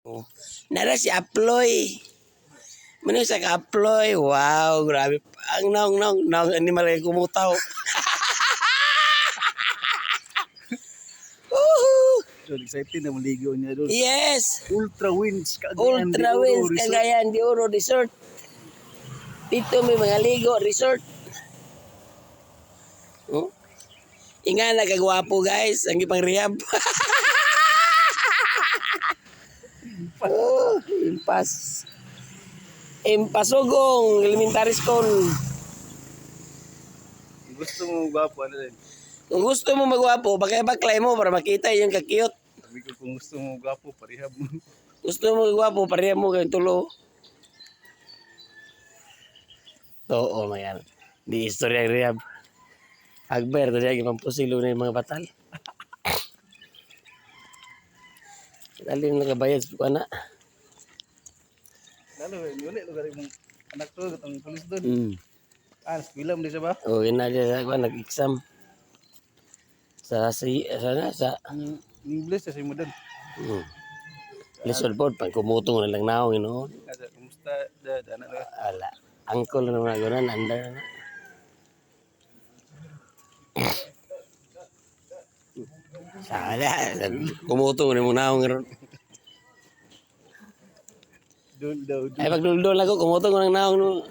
Oh. Nara si Aploy. Mano sa ka-Aploy? Wow, grabe. Ang naong ani malay kumutaw. Woohoo! So, excited na maligo niya doon. Yes. Ultra Winds Ultra Winds Cagayan de Oro Resort. Dito may mga ligo resort. Oh. Inga nagagwapo guys, ang ipang rehab. Oh, Impasugong elementary school. Gusto mo gwapo, ano din? Kung gusto mo magwapo, baklay mo para makita yung kakiyot. Sabi ko kung gusto mo gwapo, parehab mo. Gusto mo magwapo, pareha mo kayong tulo. Oo, mayan. Di istorya ang rehab. Agber, tadi lagi pampusilo na yung mga batal. Dali yung nagabayad sa kuwana. Lalo, yun lugar yung anak to, itong pulis doon. Film di siya ba? Oo, ginadya sa kuwana, nag-exam. Sa English kasi mo doon. Lisod po, pag kumutong na lang naong, Kumusta, anak na. Ala, angkol na naman gano'n, andar na. Sana, kumutong na muna akong gano'n. Doon daw. Ay, pag duldol ako, kumutong ko ng naong no.